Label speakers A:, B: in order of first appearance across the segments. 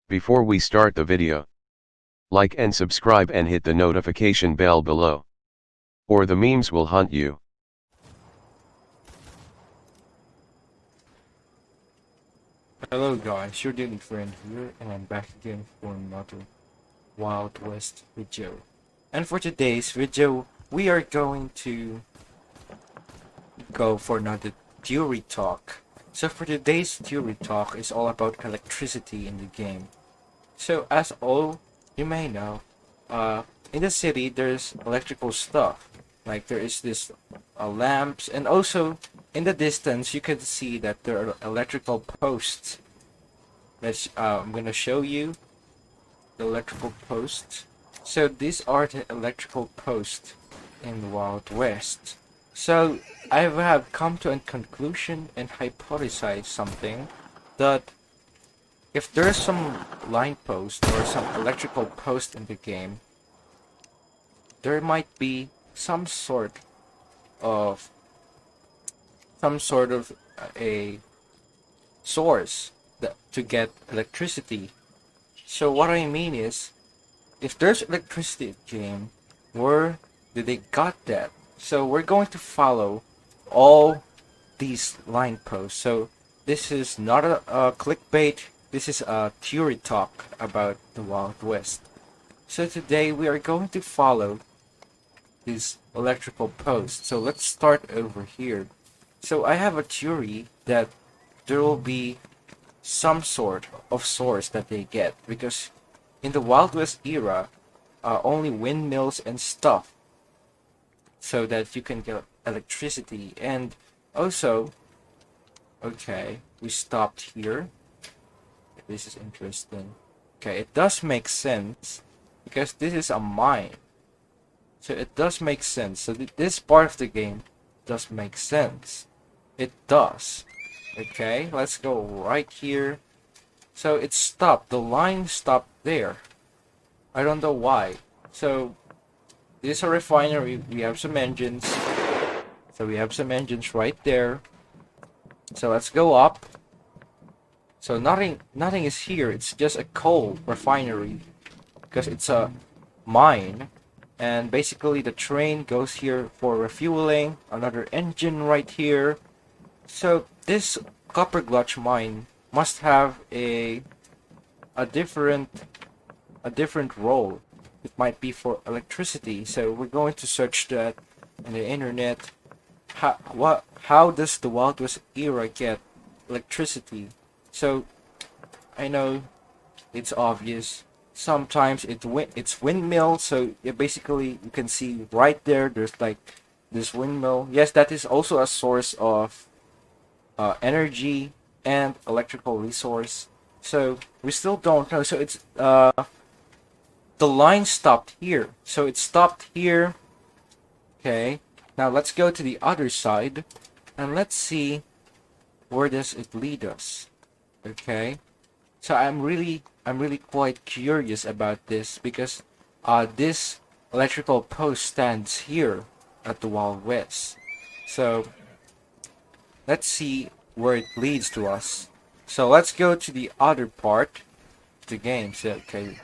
A: Before we start the video, like and subscribe and hit the notification bell below, or the memes will hunt you.
B: Hello guys, your daily friend here, and I'm back again for another Wild West video. And for today's video, we are going to go for another theory talk. So for today's theory talk is all about electricity in the game. So as all you may know, in the city there's electrical stuff. Like there is this lamps, and also in the distance you can see that there are electrical posts. I'm gonna show you the electrical posts. So these are the electrical posts in the Wild West. So I have come to a conclusion and hypothesized something, that if there's some line post or some electrical post in the game, there might be some sort of a source to get electricity. So what I mean is, if there's electricity in the game, where did they got that? So we're going to follow all these line posts. So this is not a clickbait. This is a theory talk about the Wild West. So today we are going to follow these electrical posts. So let's start over here. So I have a theory that there will be some sort of source that they get, because in the Wild West era, only windmills and stuff, so that you can get electricity. And also, okay, we stopped here. This is interesting. Okay, it does make sense because this is a mine, so it does make sense. So this part of the game does make sense. It does. Okay, let's go right here. So it stopped. The line stopped there. I don't know why. So this is a refinery. We have some engines. So we have some engines right there. So let's go up. So nothing is here. It's just a coal refinery, because it's a mine. And basically the train goes here for refueling. Another engine right here. So this copper glutch mine must have a different role. It might be for electricity. So we're going to search that on the internet. How does the Wild West era get electricity? So I know it's obvious. Sometimes it's windmill. So basically you can see right there. There's like this windmill. Yes, that is also a source of energy and electrical resource. So we still don't know. So it's the line stopped here. So it stopped here. Okay. Now let's go to the other side and let's see where does it lead us. Okay. So I'm really quite curious about this, because this electrical post stands here at the Wild West. So let's see where it leads to us. So let's go to the other part of the game. So okay,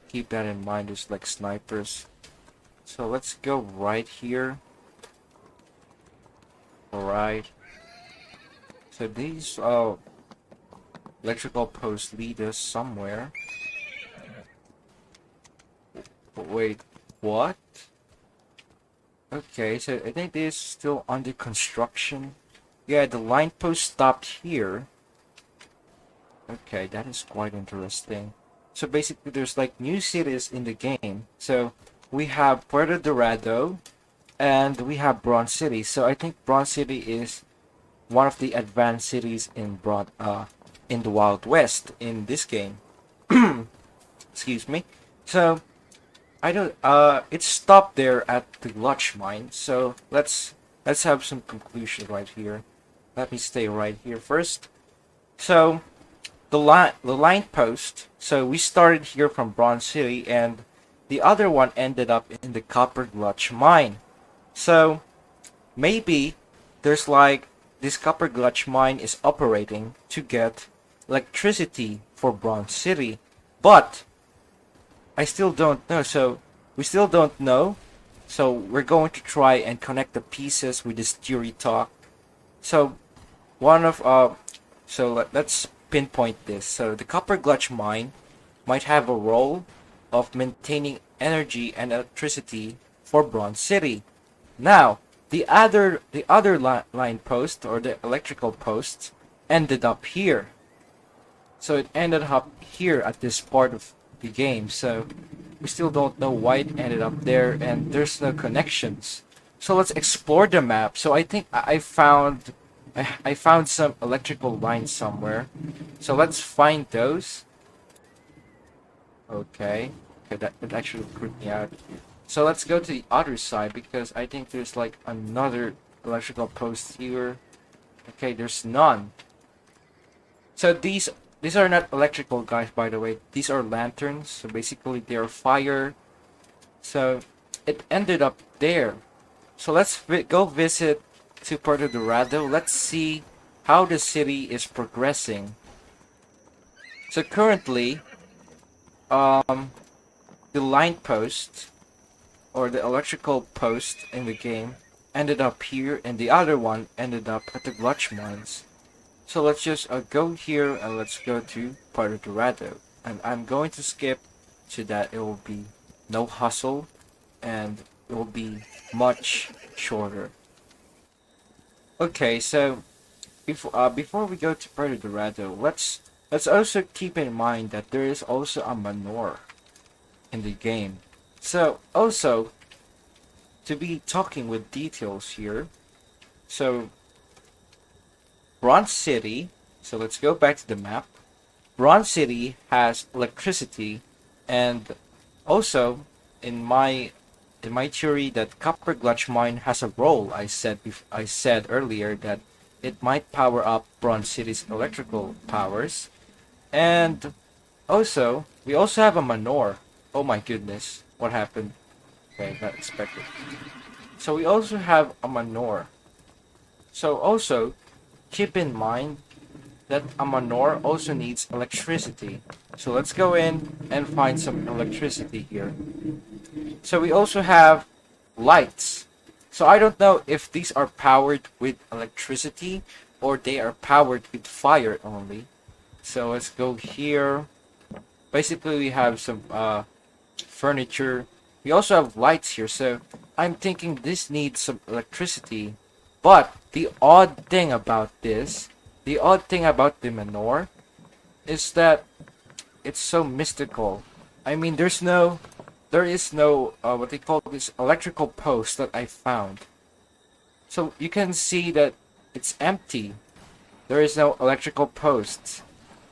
B: keep that in mind. There's like snipers. So let's go right here. Alright. So these electrical posts lead us somewhere. But wait, what? Okay, so I think this is still under construction. Yeah, the line post stopped here. Okay, that is quite interesting. So basically there's like new cities in the game. So we have Puerto Dorado and we have Bronze City. So I think Bronze City is one of the advanced cities in the Wild West in this game. Excuse me. So I don't it stopped there at the Lodge mine. So let's have some conclusion right here. Let me stay right here first. So the line post. So we started here from Bronze City, and the other one ended up in the Copper Glutch mine. So maybe there's like this Copper Glutch mine is operating to get electricity for Bronze City. But I still don't know. So we still don't know. So we're going to try and connect the pieces with this theory talk. So one of let's pinpoint this. So the copper glutch mine might have a role of maintaining energy and electricity for Bronze City. Now, the other line post or the electrical post ended up here. So it ended up here at this part of the game. So we still don't know why it ended up there, and there's no connections. So let's explore the map. So I think I found some electrical lines somewhere. So let's find those. Okay. Okay, that actually creeped me out. So let's go to the other side because I think there's like another electrical post here. Okay, there's none. So these are not electrical guys, by the way. These are lanterns. So basically they are fire. So it ended up there. So let's go visit to Puerto Dorado. Let's see how the city is progressing. So currently, the line post or the electrical post in the game ended up here, and the other one ended up at the Glutch mines. So let's just go here and let's go to Puerto Dorado. And I'm going to skip so that it will be no hustle and it will be much shorter. Okay, so before we go to Puerto Dorado, let's also keep in mind that there is also a manor in the game. So also to be talking with details here. So Bronze City. So let's go back to the map. Bronze City has electricity, and also in my theory that Copper Glutch Mine has a role. I said earlier that it might power up Bronze City's electrical powers, and also we also have a manor. Oh my goodness, what happened? Okay, not expected. So we also have a manor. So also keep in mind that a manor also needs electricity. So let's go in and find some electricity here. So we also have lights. So I don't know if these are powered with electricity or they are powered with fire only. So let's go here. Basically we have some furniture. We also have lights here, so I'm thinking this needs some electricity. But the odd thing about the manor, is that it's so mystical. I mean, there is no what they call this electrical post that I found. So you can see that it's empty. There is no electrical posts.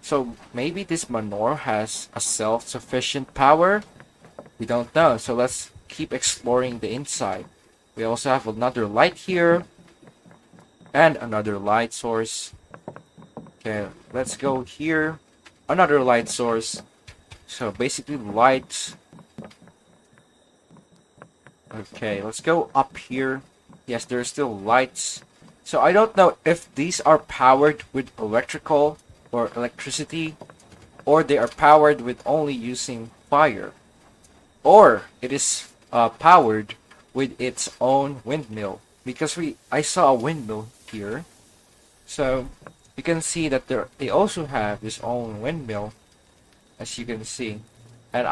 B: So maybe this manor has a self-sufficient power. We don't know. So let's keep exploring the inside. We also have another light here. And another light source. Okay, let's go here. Another light source. So basically lights. Okay, let's go up here. Yes, there are still lights. So I don't know if these are powered with electrical or electricity, or they are powered with only using fire, or it is powered with its own windmill, because I saw a windmill here. So you can see that they also have this own windmill, as you can see. And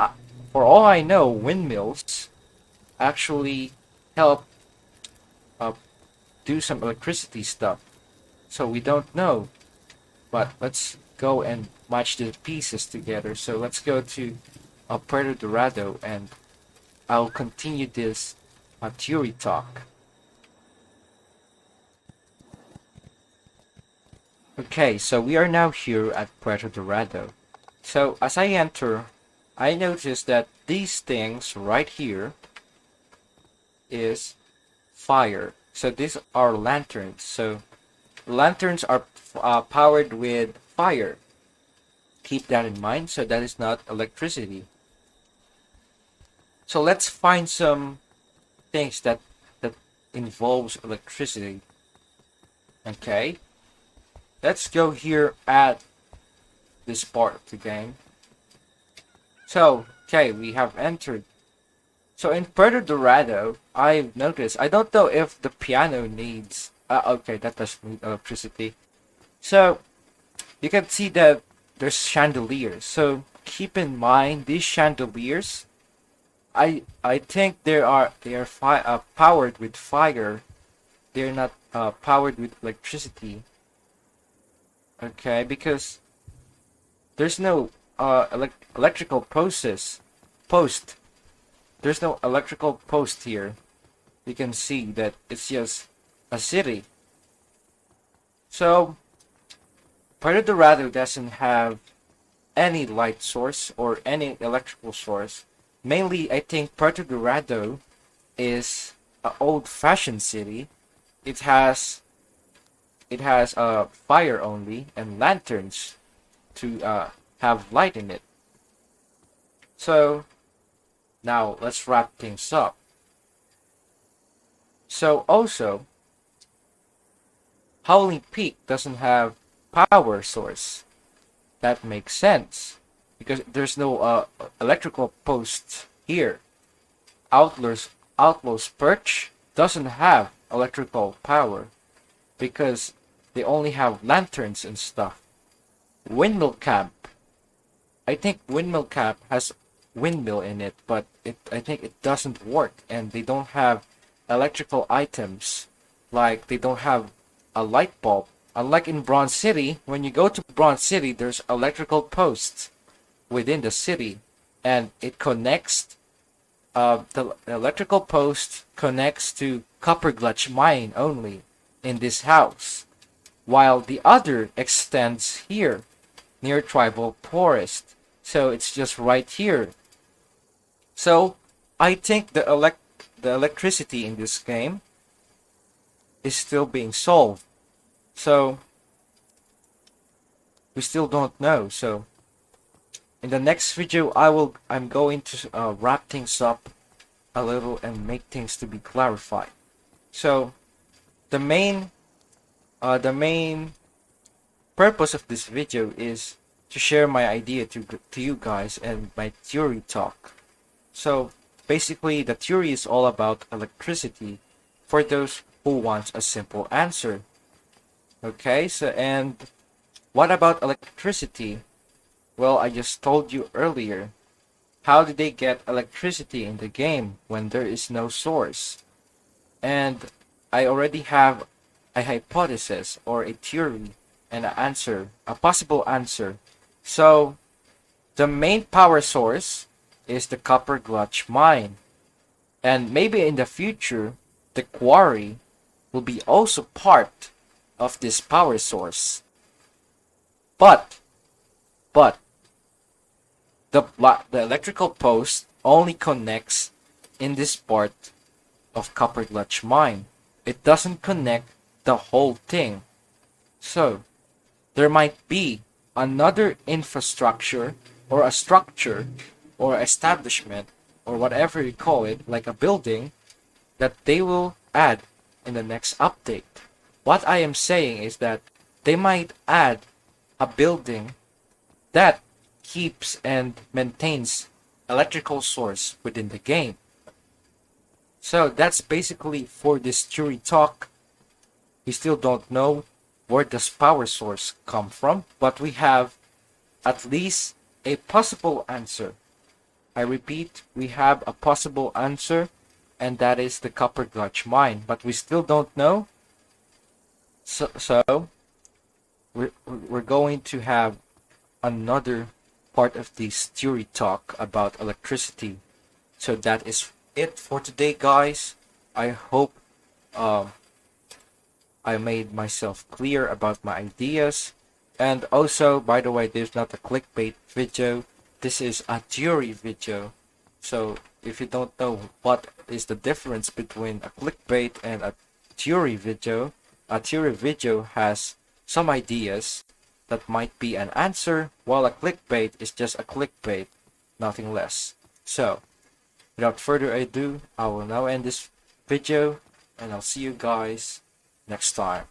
B: for all I know, windmills actually help do some electricity stuff. So we don't know, but let's go and match the pieces together. So let's go to Puerto Dorado, and I'll continue this theory talk. Okay, so we are now here at Puerto Dorado. So as I enter, I notice that these things right here is fire. So these are lanterns. So lanterns are powered with fire. Keep that in mind. So that is not electricity. So let's find some things that involves electricity. Okay. Let's go here at this part of the game. So, okay, we have entered. So in Puerto Dorado, I've noticed, I don't know if the piano needs, okay, that doesn't need electricity. So, you can see that there's chandeliers. So, keep in mind, these chandeliers, I think they are powered with fire. They're not powered with electricity. Okay, because there's no electrical post. There's no electrical post here. You can see that it's just a city. So Puerto Dorado doesn't have any light source or any electrical source. Mainly, I think Puerto Dorado is an old-fashioned city. It has fire only and lanterns to have light in it. So now let's wrap things up. So also, Howling Peak doesn't have power source. That makes sense because there's no electrical post here. Outlaw's Perch doesn't have electrical power because they only have lanterns and stuff. Windmill Camp. I think Windmill Camp has windmill in it, but I think it doesn't work, and they don't have electrical items. Like they don't have a light bulb. Unlike in Bronze City, when you go to Bronze City, there's electrical posts within the city, and it connects. The electrical post connects to Copper Gulch Mine only in this house, while the other extends here near Tribal Forest. So it's just right here. So I think the electricity in this game is still being solved. So we still don't know. So in the next video, I'm going to wrap things up a little and make things to be clarified. So the main purpose of this video is to share my idea to you guys and my theory talk. So basically, the theory is all about electricity for those who want a simple answer. Okay, so and what about electricity? Well, I just told you earlier. How did they get electricity in the game when there is no source? And I already have a hypothesis or a theory and an answer, a possible answer. So, the main power source is the Copper Gulch Mine. And maybe in the future, the quarry will be also part of this power source. But the electrical post only connects in this part of Copper Gulch Mine. It doesn't connect the whole thing. So, there might be another infrastructure or a structure or establishment or whatever you call it, like a building, that they will add in the next update. What I am saying is that they might add a building that keeps and maintains electrical source within the game. So that's basically for this theory talk. We still don't know where does power source come from, but we have at least a possible answer. I repeat, we have a possible answer, and that is the Copper Gulch Mine, but we still don't know. So we're going to have another part of this theory talk about electricity. So that is it for today, guys. I hope I made myself clear about my ideas. And also, by the way, this is not a clickbait video. This is a theory video. So if you don't know what is the difference between a clickbait and a theory video has some ideas that might be an answer, while a clickbait is just a clickbait, nothing less. So, without further ado, I will now end this video, and I'll see you guys next time.